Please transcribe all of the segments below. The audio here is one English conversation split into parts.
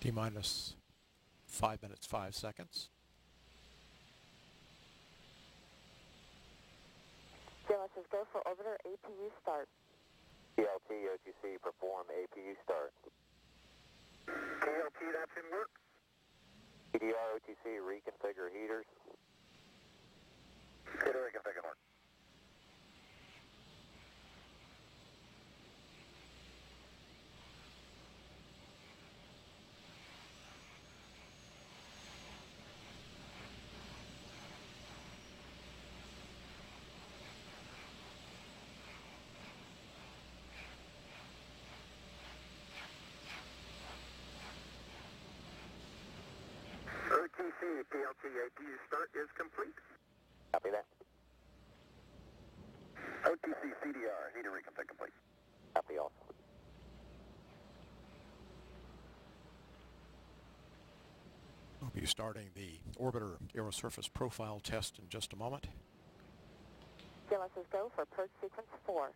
T-minus 5 minutes, 5 seconds. Let's just go for orbiter APU start. TLT, OTC, perform APU start. TLT, that's in work. PDR, OTC, reconfigure heaters. Heater reconfigure work. OTC, PLT, APU start is complete. Copy that. OTC, CDR, heater reconfig complete. Copy also. We'll be starting the orbiter aerosurface profile test in just a moment. Let's just go for purge sequence 4.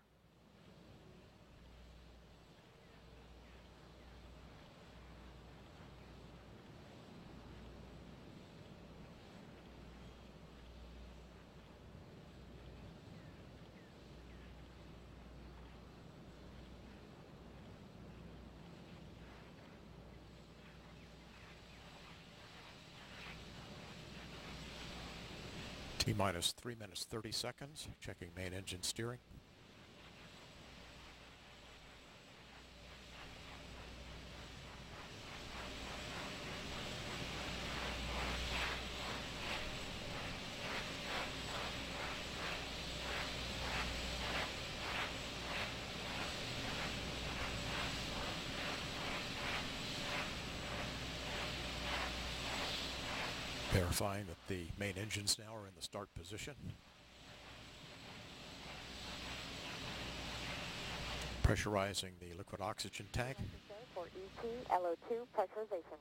T-minus 3 minutes, 30 seconds. Checking main engine steering. Verifying that the main engines now are in the start position. Pressurizing the liquid oxygen tank. For ET LO2 pressurization.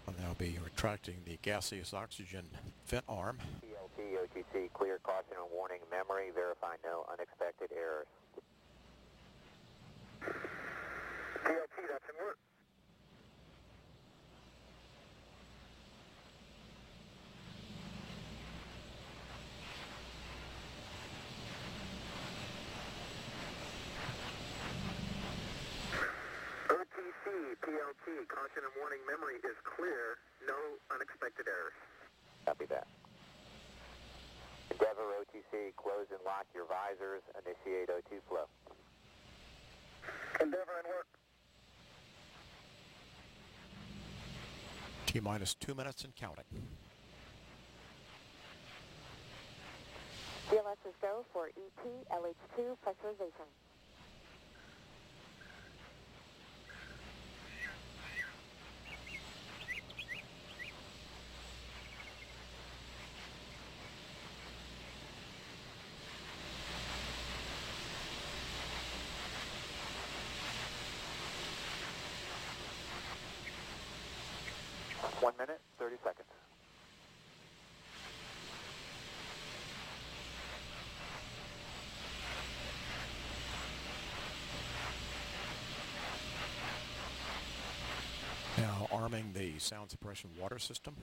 I'll now be retracting the gaseous oxygen vent arm. TLT, OTC, clear caution and warning memory. Verify no unexpected errors. TLT, that's in work. OTC, PLT, caution and warning memory is clear. No unexpected errors. Copy that. Endeavor, OTC, close and lock your visors. Initiate O2 flow. Endeavor in work. T-minus 2 minutes and counting. Let's just go for ET LH2 pressurization. One minute, 30 seconds. Now arming the sound suppression water system.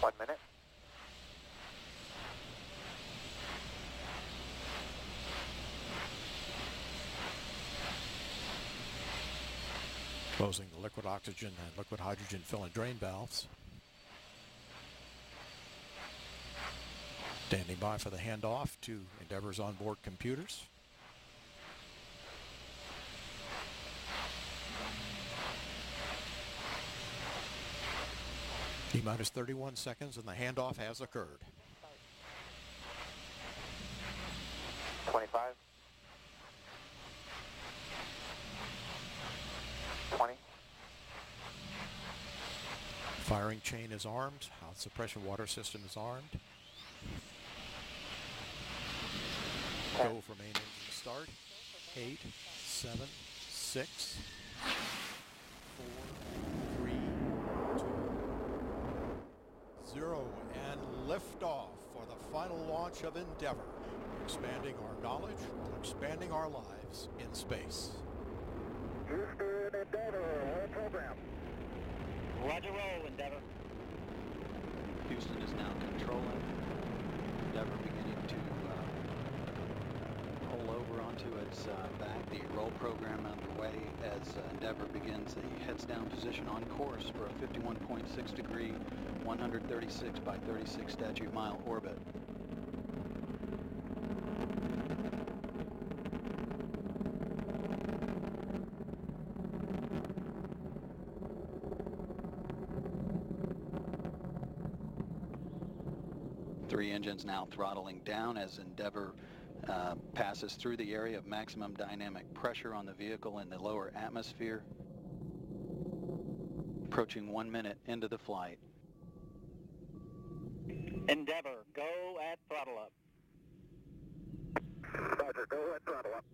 One minute. Closing the liquid oxygen and liquid hydrogen fill and drain valves. Standing by for the handoff to Endeavor's onboard computers. T-minus 31 seconds and the handoff has occurred. 25. 20. Firing chain is armed. Sound suppression water system is armed. Go for main engine start. 8, 7, 6, 4, 3, 2, 0, and liftoff for the final launch of Endeavour, expanding our knowledge while expanding our lives in space. Houston, Endeavour, all program. Roger, roll, Endeavour. Houston is now controlling. Endeavour beginning to roll over onto its back. The roll program underway as Endeavour begins the heads down position on course for a 51.6 degree, 136 by 36 statute mile orbit. Three engines now throttling down as Endeavour passes through the area of maximum dynamic pressure on the vehicle in the lower atmosphere. Approaching 1 minute into the flight. Endeavour, go at throttle up. Roger, go ahead, throttle up.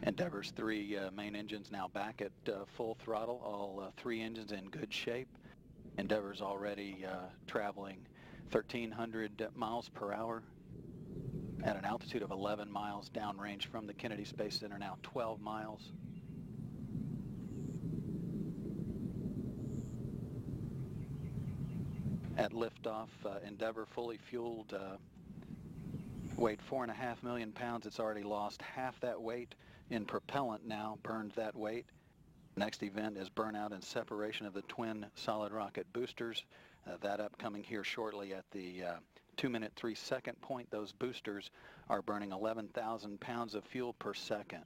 Endeavour's three main engines now back at full throttle, all three engines in good shape. Endeavour's already traveling 1,300 miles per hour at an altitude of 11 miles downrange from the Kennedy Space Center, now 12 miles. At liftoff, Endeavour fully fueled, weighed 4.5 million pounds. It's already lost half that weight in propellant now, burned that weight. Next event is burnout and separation of the twin solid rocket boosters. That upcoming here shortly at the 2-minute 3-second point. Those boosters are burning 11,000 pounds of fuel per second.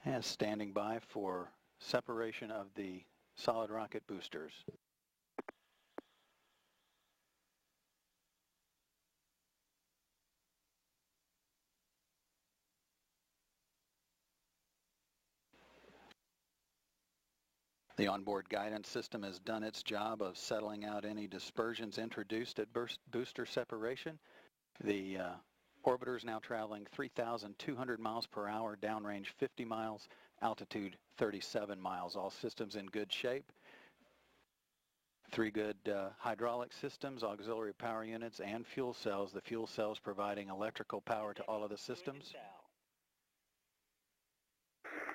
And standing by for separation of the solid rocket boosters. The onboard guidance system has done its job of settling out any dispersions introduced at booster separation. The orbiter is now traveling 3,200 miles per hour, downrange 50 miles, altitude 37 miles. All systems in good shape. Three good hydraulic systems, auxiliary power units, and fuel cells. The fuel cells providing electrical power to all of the systems.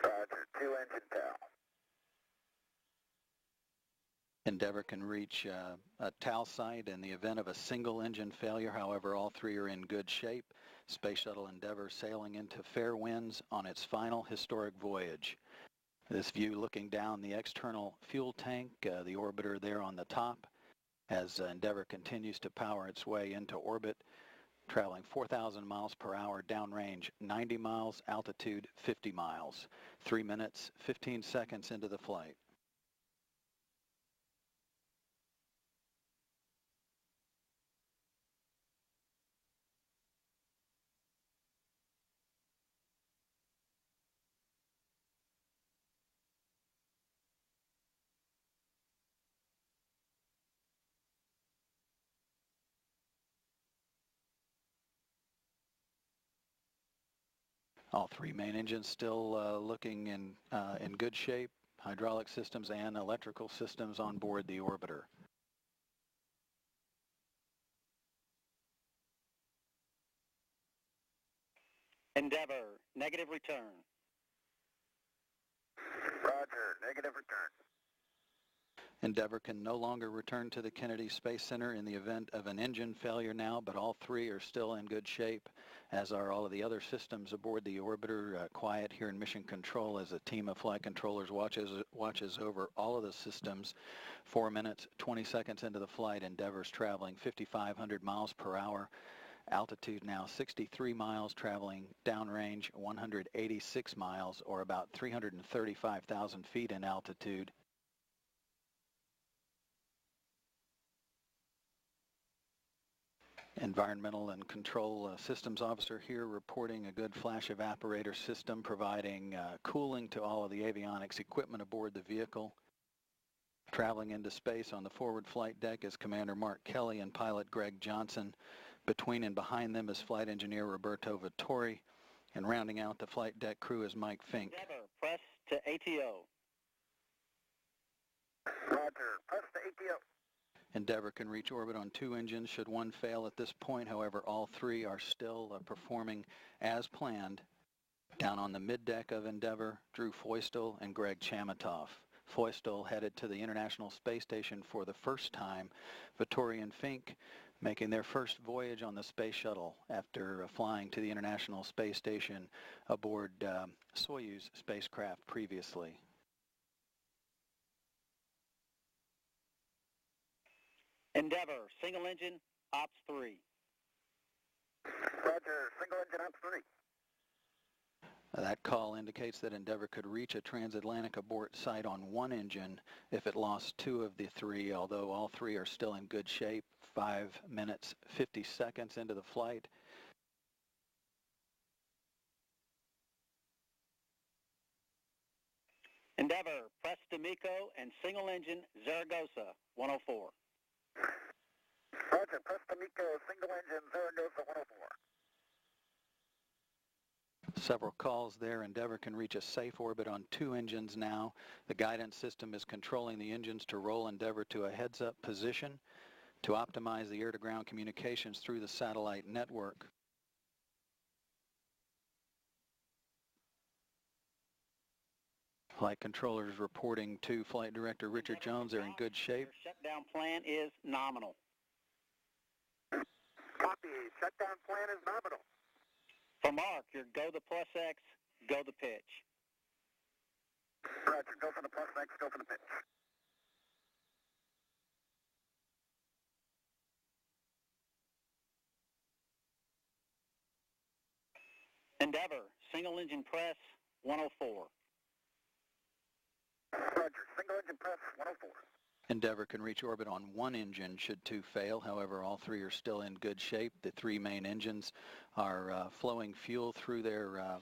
Roger, 2 engine tow. Endeavour can reach a TAL site in the event of a single engine failure. However, all three are in good shape. Space Shuttle Endeavour sailing into fair winds on its final historic voyage. This view looking down the external fuel tank, the orbiter there on the top, as Endeavour continues to power its way into orbit, traveling 4,000 miles per hour, downrange 90 miles, altitude 50 miles. 3 minutes, 15 seconds into the flight. All three main engines still looking in good shape. Hydraulic systems and electrical systems on board the orbiter. Endeavour, negative return. Roger, negative return. Endeavour can no longer return to the Kennedy Space Center in the event of an engine failure now, but all three are still in good shape, as are all of the other systems aboard the orbiter. Quiet here in Mission Control as a team of flight controllers watches over all of the systems. 4 minutes, 20 seconds into the flight, Endeavour's traveling 5,500 miles per hour. Altitude now 63 miles, traveling downrange 186 miles, or about 335,000 feet in altitude. Environmental and Control Systems Officer here reporting a good flash evaporator system providing cooling to all of the avionics equipment aboard the vehicle. Traveling into space on the forward flight deck is Commander Mark Kelly and pilot Greg Johnson. Between and behind them is flight engineer Roberto Vittori. And rounding out the flight deck crew is Mike Fink. Endeavor, press to ATO. Roger. Press to ATO. Endeavor can reach orbit on 2 engines should one fail at this point. However, all 3 are still performing as planned. Down on the middeck of Endeavor, Drew Feustel and Greg Chamitoff. Feustel headed to the International Space Station for the first time. Vittori and Fink making their first voyage on the Space Shuttle after flying to the International Space Station aboard Soyuz spacecraft previously. Endeavor, single engine, Ops 3. Roger. Single engine Ops 3. That call indicates that Endeavor could reach a transatlantic abort site on 1 engine if it lost 2 of the 3, although all 3 are still in good shape. 5 minutes, 50 seconds into the flight. Endeavor, press to MECO and single engine, Zaragoza, 104. Roger. Press to MECO. Single engine Zaragoza 104. Several calls there. Endeavor can reach a safe orbit on 2 engines now. The guidance system is controlling the engines to roll Endeavor to a heads-up position to optimize the air-to-ground communications through the satellite network. Flight controllers reporting to Flight Director Richard Jones they're in good shape. Your shutdown plan is nominal. Copy. Shutdown plan is nominal. For Mark, your go the plus X, go the pitch. Roger. Go for the plus X. Go for the pitch. Endeavor, single engine press, 104. Roger. Single engine press 104. Endeavor can reach orbit on 1 engine should 2 fail. However, all 3 are still in good shape. The 3 main engines are flowing fuel through their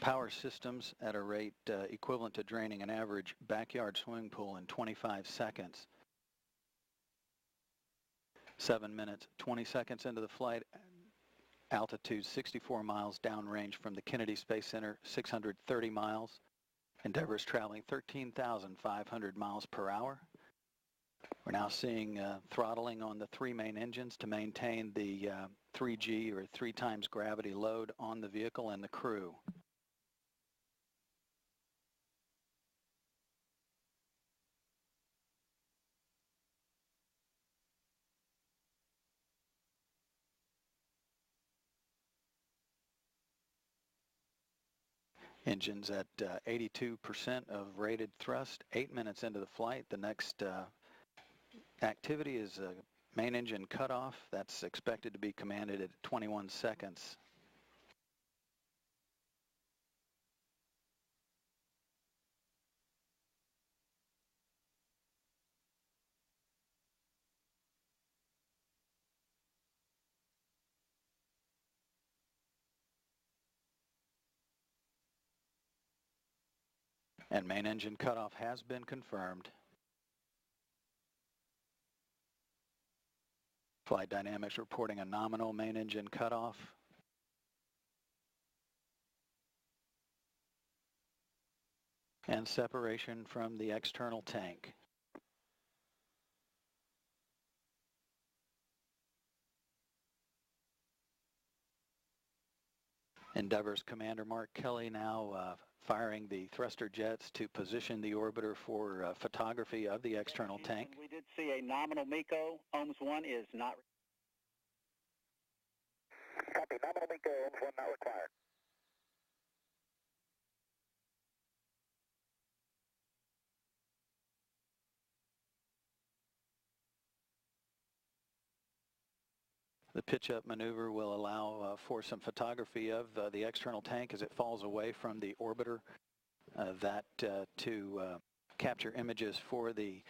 power systems at a rate equivalent to draining an average backyard swimming pool in 25 seconds. 7 minutes, 20 seconds into the flight. Altitude 64 miles downrange from the Kennedy Space Center, 630 miles. Endeavor is traveling 13,500 miles per hour. We're now seeing throttling on the 3 main engines to maintain the 3G or 3 times gravity load on the vehicle and the crew. Engines at 82% of rated thrust. 8 minutes into the flight, the next activity is main engine cutoff. That's expected to be commanded at 21 seconds. And main engine cutoff has been confirmed. Flight Dynamics reporting a nominal main engine cutoff. And separation from the external tank. Endeavor's Commander Mark Kelly now firing the thruster jets to position the orbiter for photography of the external tank. We did see a nominal MECO. OMS 1 is not. Copy. Nominal MECO. OMS 1 not required. The pitch-up maneuver will allow for some photography of the external tank as it falls away from the orbiter. To capture images for the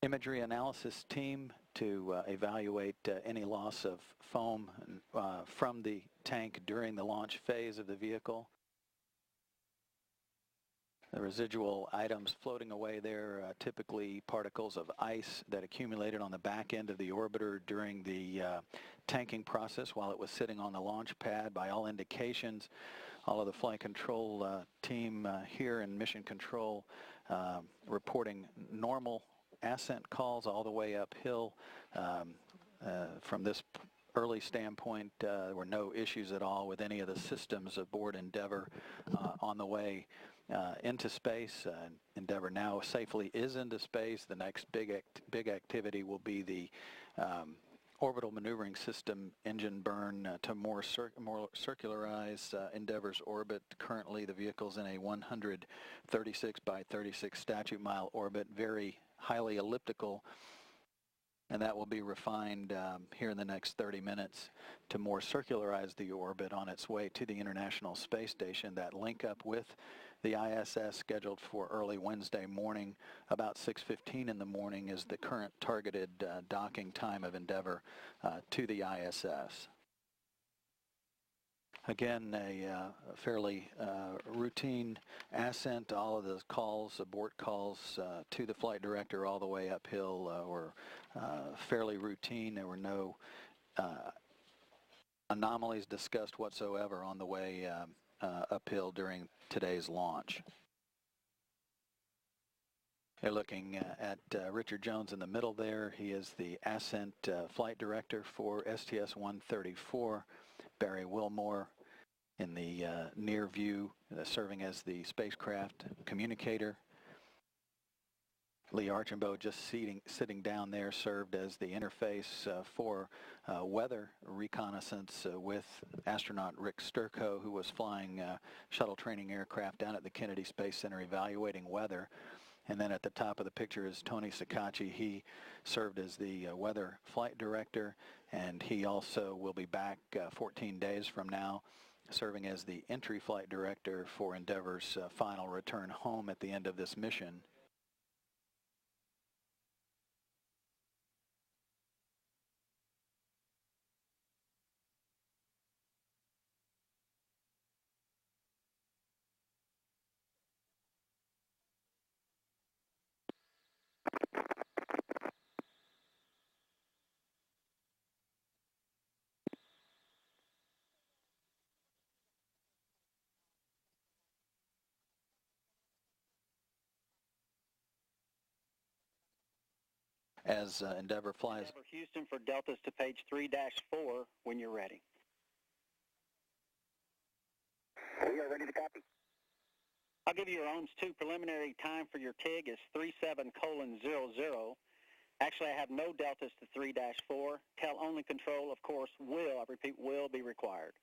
imagery analysis team to evaluate any loss of foam from the tank during the launch phase of the vehicle. The residual items floating away there, typically particles of ice that accumulated on the back end of the orbiter during the tanking process while it was sitting on the launch pad. By all indications, all of the flight control team here in mission control reporting normal ascent calls all the way uphill. From this early standpoint, there were no issues at all with any of the systems aboard Endeavour on the way into space. Endeavour now safely is into space. The next big activity will be the orbital maneuvering system engine burn to more circularize Endeavour's orbit. Currently, the vehicle's in a 136 by 36 statute mile orbit, very highly elliptical, and that will be refined here in the next 30 minutes to more circularize the orbit on its way to the International Space Station. That link up with the ISS scheduled for early Wednesday morning, about 6:15 in the morning, is the current targeted docking time of Endeavour to the ISS. Again, a fairly routine ascent. All of the calls, abort calls to the flight director all the way uphill were fairly routine. There were no anomalies discussed whatsoever on the way uphill during today's launch. You're looking at Richard Jones in the middle there. He is the ascent flight director for STS-134. Barry Wilmore in the near view, serving as the spacecraft communicator. Lee Archambault, just sitting down there, served as the interface for weather reconnaissance with astronaut Rick Sturckow, who was flying shuttle training aircraft down at the Kennedy Space Center evaluating weather. And then at the top of the picture is Tony Sacacci. He served as the weather flight director, and he also will be back 14 days from now, serving as the entry flight director for Endeavour's final return home at the end of this mission. As Endeavour flies. Endeavour Houston for Deltas to page 3-4 when you're ready. We are ready to copy. I'll give you your OMS2 preliminary time for your TIG is 37:00. Actually, I have no Deltas to 3-4. Tel-only control, of course, will, I repeat, will be required.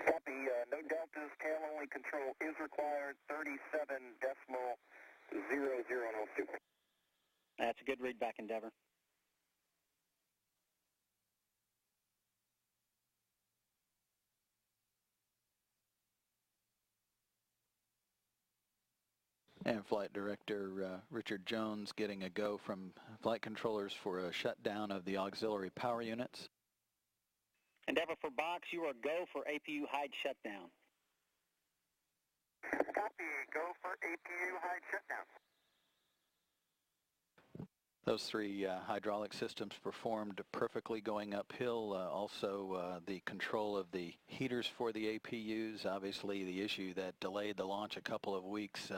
Copy. No deltas. Tail-only control is required. 37.0002. That's a good read back, Endeavour. And Flight Director Richard Jones getting a go from flight controllers for a shutdown of the auxiliary power units. Endeavour for Box, you are go for APU hide shutdown. Copy. Go for APU hide shutdown. Those three hydraulic systems performed perfectly going uphill. Also, the control of the heaters for the APUs, obviously the issue that delayed the launch a couple of weeks.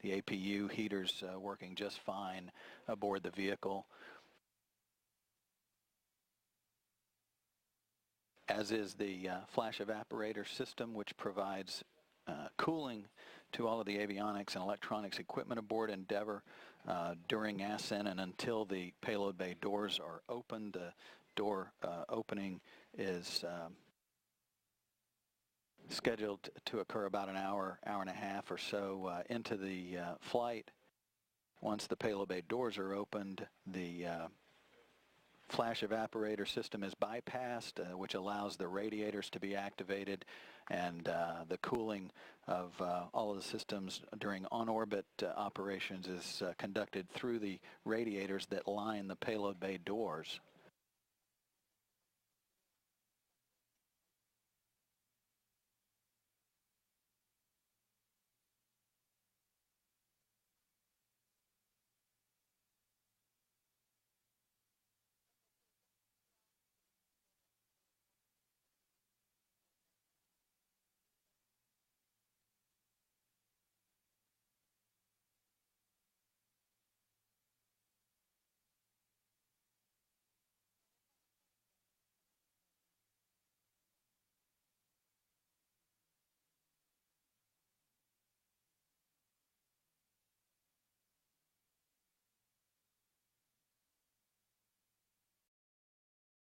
The APU heaters working just fine aboard the vehicle. As is the flash evaporator system, which provides cooling to all of the avionics and electronics equipment aboard Endeavour during ascent and until the payload bay doors are opened. The door opening is scheduled to occur about an hour and a half or so into the flight. Once the payload bay doors are opened, the flash evaporator system is bypassed, which allows the radiators to be activated, and the cooling of all of the systems during on-orbit operations is conducted through the radiators that line the payload bay doors.